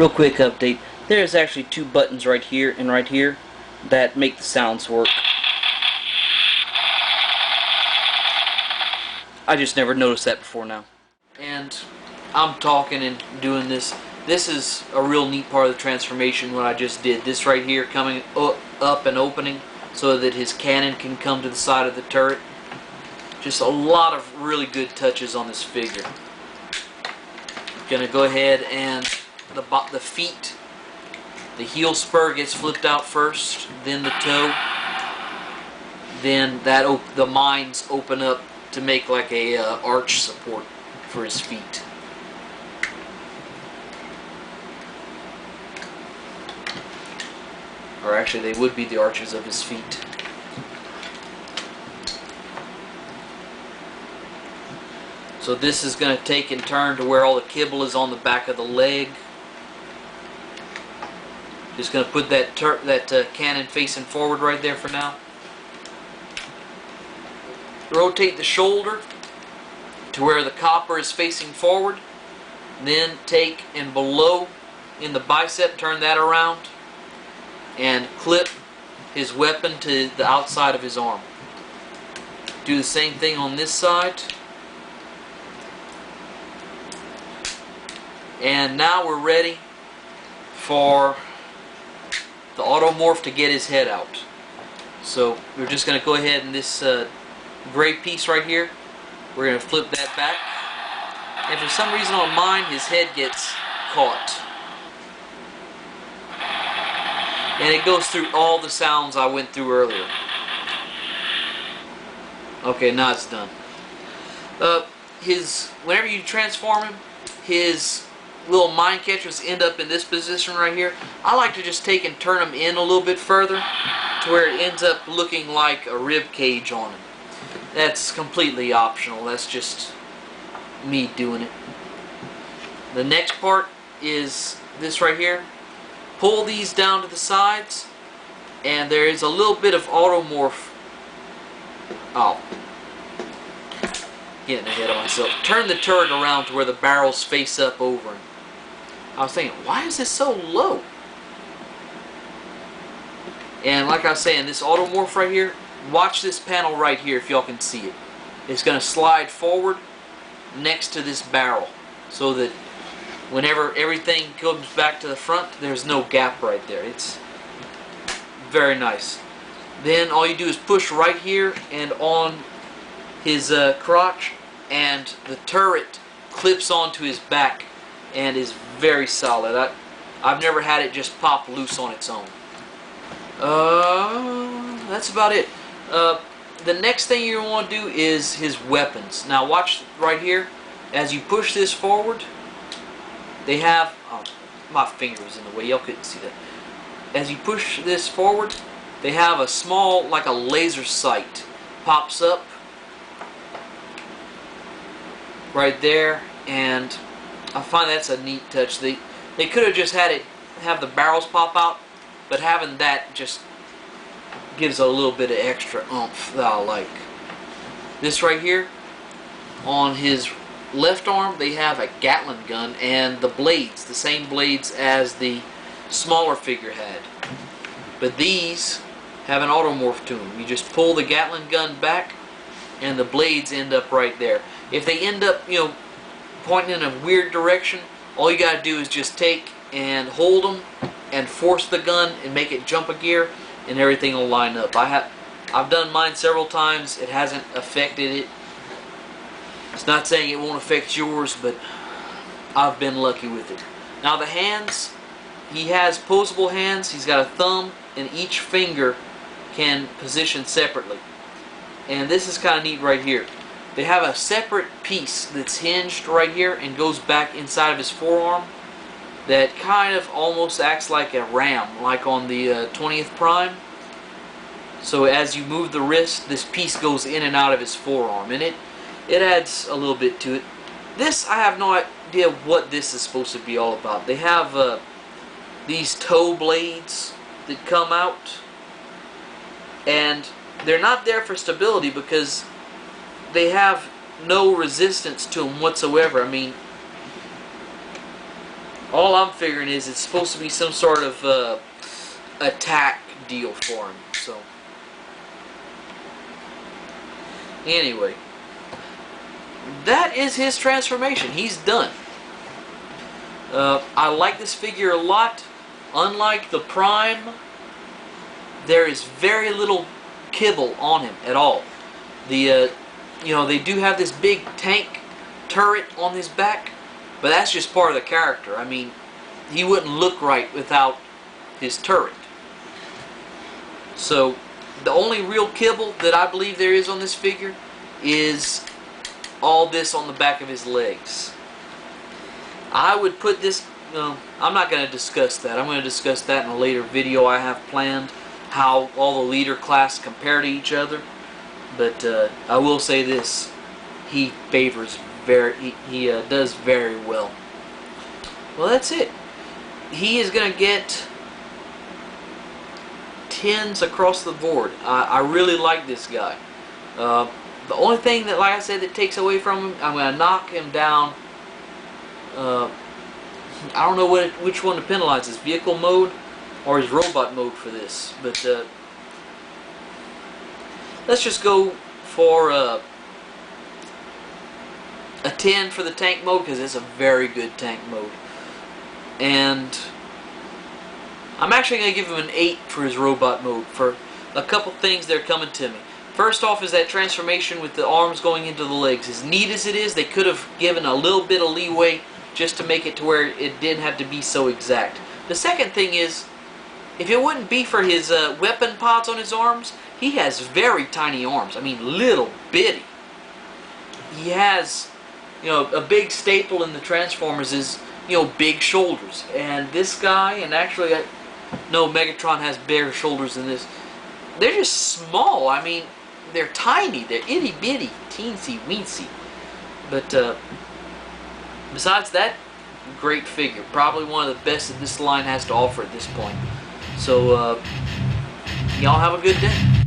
Real quick update. There's actually two buttons right here and right here that make the sounds work. I just never noticed that before now. And I'm talking and doing this. This is a real neat part of the transformation, what I just did. This right here coming up and opening so that his cannon can come to the side of the turret. Just a lot of really good touches on this figure. Gonna go ahead and the feet, the heel spur gets flipped out first, then the toe, then the mines open up to make like a arch support for his feet. Or actually, they would be the arches of his feet. So this is going to take and turn to where all the kibble is on the back of the leg. Just going to put that cannon facing forward right there for now. Rotate the shoulder to where the copper is facing forward. Then take and below in the bicep, turn that around. And clip his weapon to the outside of his arm. Do the same thing on this side. And now we're ready for the automorph to get his head out. So we're just going to go ahead and this gray piece right here, we're going to flip that back. And for some reason on mine, his head gets caught. And it goes through all the sounds I went through earlier. Okay, now it's done. Whenever you transform him, his little mine catchers end up in this position right here. I like to just take and turn them in a little bit further to where it ends up looking like a rib cage on him. That's completely optional. That's just me doing it. The next part is this right here. Pull these down to the sides, and there is a little bit of automorph. Oh, getting ahead of myself. Turn the turret around to where the barrels face up over him. I was thinking, why is this so low? And like I was saying, this automorph right here, watch this panel right here if y'all can see it. It's going to slide forward next to this barrel so that whenever everything comes back to the front, there's no gap right there. It's very nice. Then all you do is push right here and on his crotch, and the turret clips onto his back and is very solid. I've never had it just pop loose on its own. That's about it. The next thing you want to do is his weapons. Now watch right here. As you push this forward, they have, my finger was in the way, y'all couldn't see that. As you push this forward, they have a small, like a laser sight, pops up right there, and I find that's a neat touch. They could have just have the barrels pop out, but having that just gives a little bit of extra oomph that I like. This right here, on his left arm, they have a Gatling gun, and the blades, the same blades as the smaller figure had. But these have an automorph to them. You just pull the Gatling gun back, and the blades end up right there. If they end up, pointing in a weird direction, all you gotta do is just take and hold them and force the gun and make it jump a gear, and everything will line up. I've done mine several times. It hasn't affected it. It's not saying it won't affect yours, but I've been lucky with it. Now the hands, he has posable hands. He's got a thumb, and each finger can position separately. And this is kind of neat right here. They have a separate piece that's hinged right here and goes back inside of his forearm that kind of almost acts like a ram, like on the 20th Prime. So as you move the wrist, this piece goes in and out of his forearm, and it adds a little bit to it. This, I have no idea what this is supposed to be all about. They have these toe blades that come out, and they're not there for stability because they have no resistance to them whatsoever. I mean, All I'm figuring is it's supposed to be some sort of attack deal for him. So, anyway, that is his transformation. He's done. I like this figure a lot. Unlike the Prime, there is very little kibble on him at all. The they do have this big tank turret on his back, but that's just part of the character. I mean, he wouldn't look right without his turret. So, the only real kibble that I believe there is on this figure is all this on the back of his legs. I would put this, I'm not going to discuss that. I'm going to discuss that in a later video I have planned, how all the leader class compare to each other. But I will say this, he favors he does very well. Well, that's it. He is going to get 10s across the board. I really like this guy. The only thing that, like I said, that takes away from him, I'm going to knock him down. I don't know which one to penalize, his vehicle mode or his robot mode for this. But let's just go for a 10 for the tank mode, because it's a very good tank mode. And I'm actually going to give him an 8 for his robot mode for a couple things that are coming to me. First off is that transformation with the arms going into the legs. As neat as it is, they could have given a little bit of leeway just to make it to where it didn't have to be so exact. The second thing is, if it wouldn't be for his weapon pods on his arms, he has very tiny arms. I mean, little bitty. He has, a big staple in the Transformers is, big shoulders. And this guy, and actually, no, Megatron has bigger shoulders than this. They're just small. I mean, they're tiny. They're itty bitty, teensy weensy. But besides that, great figure. Probably one of the best that this line has to offer at this point. So, y'all have a good day.